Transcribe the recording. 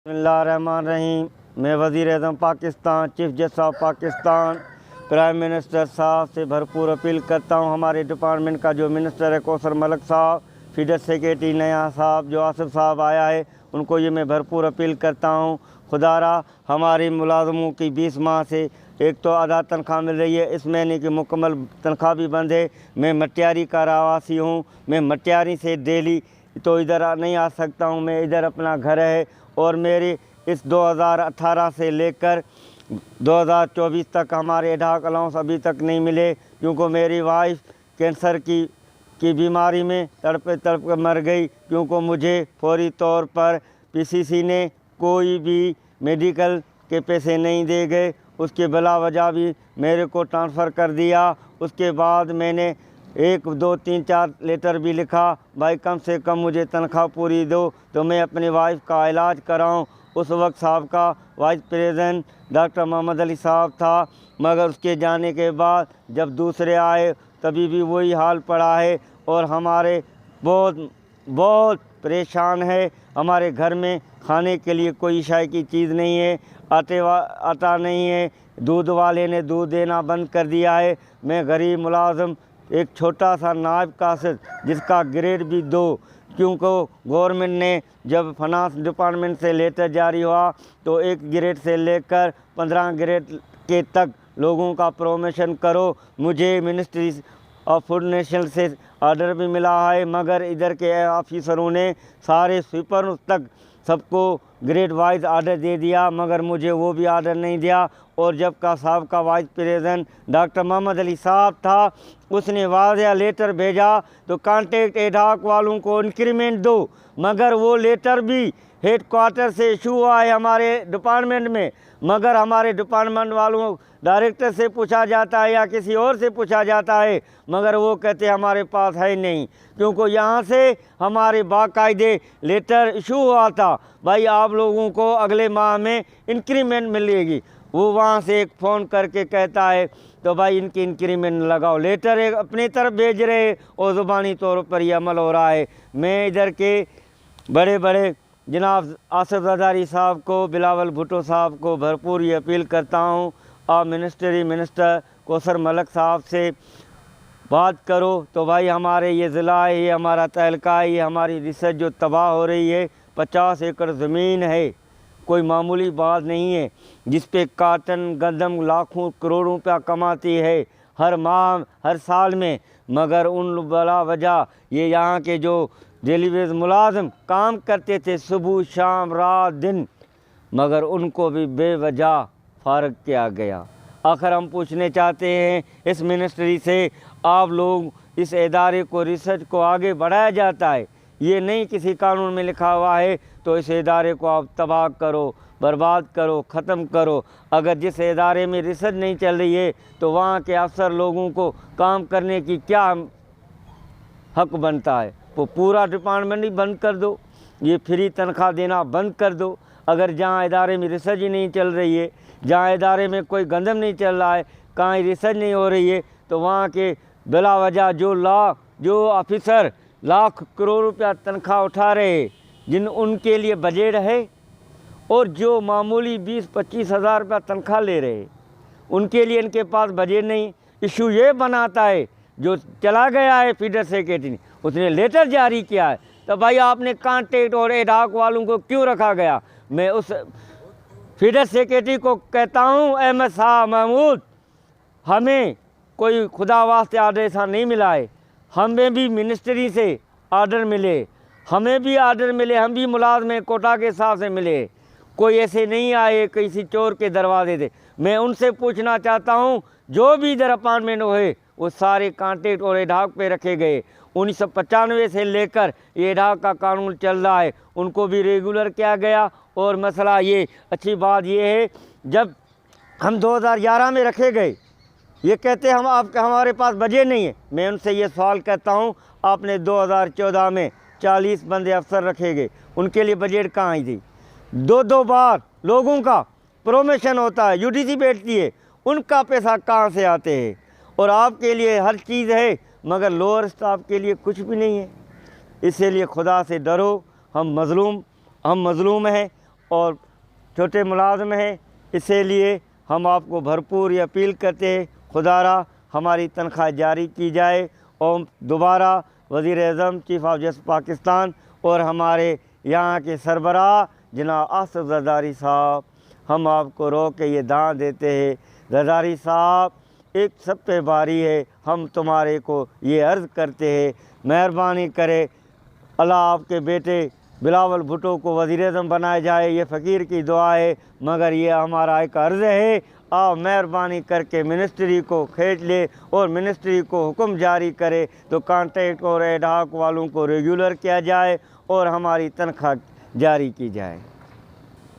बिस्मिल्लाहिर्रहमानिर्रहीम। मैं वज़ीर-ए-आज़म Pakistan, chief justice of Pakistan, prime minister साहब से भरपूर अपील करता हूँ। हमारे डिपार्टमेंट का जो मिनिस्टर है कौसर मलिक साहब, फीडर सेक्रेटरी नया साहब जो आसिफ साहब आया है, उनको ये मैं भरपूर अपील करता हूँ। खुदारा हमारे मुलाजमों की 20 माह से एक तो आधा तनख्वाह मिल रही है, इस महीने की मुकम्मल तनख्वाह भी बंद है। मैं मटियारी का रवासी हूँ, मैं मटियारी से डेली तो इधर नहीं आ सकता हूँ। मैं इधर अपना घर है और मेरे इस 2018 से लेकर 2024 तक हमारे एडहॉक अलाउंस अभी तक नहीं मिले, क्योंकि मेरी वाइफ कैंसर की बीमारी में तड़प कर मर गई। क्योंकि मुझे फौरी तौर पर पीसीसी ने कोई भी मेडिकल के पैसे नहीं दे गए, उसके बिला वजह भी मेरे को ट्रांसफ़र कर दिया। उसके बाद मैंने 1 2 3 4 लेटर भी लिखा, भाई कम से कम मुझे तनख्वाह पूरी दो तो मैं अपनी वाइफ का इलाज कराऊं। उस वक्त साहब का vice president doctor Mohammad Ali साहब था, मगर उसके जाने के बाद जब दूसरे आए तभी भी वही हाल पड़ा है और हमारे बहुत परेशान है। हमारे घर में खाने के लिए कोई शाय की चीज़ नहीं है, आटा नहीं है, दूध वाले ने दूध देना बंद कर दिया है। मैं गरीब मुलाजम एक छोटा सा नायब कासिद जिसका ग्रेड भी 2, क्योंकि गवर्नमेंट ने जब फाइनेंस डिपार्टमेंट से लेटर जारी हुआ तो 1 ग्रेड से लेकर 15 ग्रेड के तक लोगों का प्रमोशन करो। मुझे मिनिस्ट्री ऑफ फूड नेशनल से ऑर्डर भी मिला है, मगर इधर के ऑफिसरों ने सारे स्वीपर तक सबको ग्रेड वाइज ऑर्डर दे दिया, मगर मुझे वो भी ऑर्डर नहीं दिया। और जब का साहब का vice president doctor Mohammad Ali साहब था, उसने वाज़िया लेटर भेजा तो कॉन्ट्रैक्ट एडहॉक वालों को इंक्रीमेंट दो, मगर वो लेटर भी हेड क्वार्टर से इशू हुआ है हमारे डिपार्टमेंट में, मगर हमारे डिपार्टमेंट वालों डायरेक्टर से पूछा जाता है या किसी और से पूछा जाता है, मगर वो कहते हमारे पास है नहीं। क्योंकि यहाँ से हमारे बाकायदे लेटर इशू हुआ था, भाई आप लोगों को अगले माह में इंक्रीमेंट मिलेगी। वो वहाँ से एक फ़ोन करके कहता है तो भाई इनकी इंक्रीमेंट लगाओ। लेटर एक अपनी तरफ भेज रहे और ज़ुबानी तौर पर यह अमल हो रहा है। मैं इधर के बड़े जनाब आसिफ ज़रदारी साहब को, बिलावल भुट्टो साहब को भरपूर ये अपील करता हूँ, आप मिनिस्टर कौसर मलिक साहब से बात करो तो भाई हमारे ये ज़िला है, ये हमारा तहलका है, ये हमारी रिसर्च जो तबाह हो रही है। 50 एकड़ ज़मीन है, कोई मामूली बात नहीं है, जिस पे काटन गंदम लाखों करोड़ों रुपया कमाती है हर माह हर साल में, मगर उन बला वजह ये यहाँ के जो डेलीवेज मुलाजिम काम करते थे सुबह शाम रात दिन, मगर उनको भी बेवजह फारग किया गया। आखिर हम पूछने चाहते हैं इस मिनिस्ट्री से, आप लोग इस इदारे को रिसर्च को आगे बढ़ाया जाता है, ये नहीं किसी कानून में लिखा हुआ है, तो इस इदारे को आप तबाह करो, बर्बाद करो, ख़त्म करो। अगर जिस इदारे में रिसर्च नहीं चल रही है तो वहाँ के अफसर लोगों को काम करने की क्या हक बनता है? वो पूरा डिपार्टमेंट ही बंद कर दो, ये फ्री तनख्वाह देना बंद कर दो। अगर जहाँ इदारे में रिसर्च ही नहीं चल रही है, जहाँ इदारे में कोई गंदम नहीं चल रहा है, कहीं रिसर्च नहीं हो रही है, तो वहाँ के बिला वजह जो ऑफिसर लाख करोड़ रुपया तनख्वाह उठा रहे, जिन उनके लिए बजट है, और जो मामूली 20-25 हज़ार रुपया तनख्वाह ले रहे, उनके लिए इनके पास बजट नहीं। इशू ये बनाता है जो चला गया है फीडर सेक्रेटरी ने, उसने लेटर जारी किया है, तो भाई आपने कॉन्ट्रैक्ट और एडहॉक वालों को क्यों रखा गया? मैं उस फीडर सेक्रेटरी को कहता हूँ, अहमद शाह महमूद, हमें कोई खुदा वास्ते आर्डर ऐसा नहीं मिला है, हमें भी मिनिस्ट्री से आर्डर मिले, हमें भी आर्डर मिले, हम भी मुलाजम में कोटा के हिसाब से मिले, कोई ऐसे नहीं आए किसी चोर के दरवाजे से। मैं उनसे पूछना चाहता हूँ, जो भी इधर अपार्टमेंट हुए वो सारे कॉन्ट्रैक्ट और एडहॉक पे रखे गए। 1995 से लेकर ये एडहॉक का कानून चल रहा है, उनको भी रेगुलर किया गया। और मसला ये अच्छी बात ये है, जब हम 2011 में रखे गए, ये कहते हम हमारे पास बजट नहीं है। मैं उनसे ये सवाल करता हूँ, आपने 2014 में 40 बंदे अफसर रखे गए, उनके लिए बजट कहाँ आई थी? 2 बार लोगों का प्रमोशन होता है, यूडीसी बैठती है, उनका पैसा कहाँ से आते हैं? और आपके लिए हर चीज़ है, मगर लोअर स्टाफ के लिए कुछ भी नहीं है। इसलिए खुदा से डरो, हम मज़लूम हैं और छोटे मुलाजम हैं, इसीलिए हम आपको भरपूर ये अपील करते हैं खुदारा हमारी तनख्वाह जारी की जाए और दोबारा वज़ीर-ए-आज़म चीफ़ ऑफ जस्टिस पाकिस्तान और हमारे यहाँ के सरबराह जनाब आसिफ ज़रदारी साहब, हम आपको रोक के ये दान देते हैं। ज़रदारी साहब, एक सब पे बारी है, हम तुम्हारे को ये अर्ज़ करते हैं, मेहरबानी करे अल्लाह आपके बेटे बिलावल भुट्टो को वज़ीर-ए-आज़म बनाया जाए, ये फ़कीर की दुआ है, मगर ये हमारा एक अर्ज़ है, आप मेहरबानी करके मिनिस्ट्री को खींच ले और मिनिस्ट्री को हुक्म जारी करे तो कॉन्ट्रैक्ट और एडहॉक वालों को रेगुलर किया जाए और हमारी तनख्वाह जारी की जाए।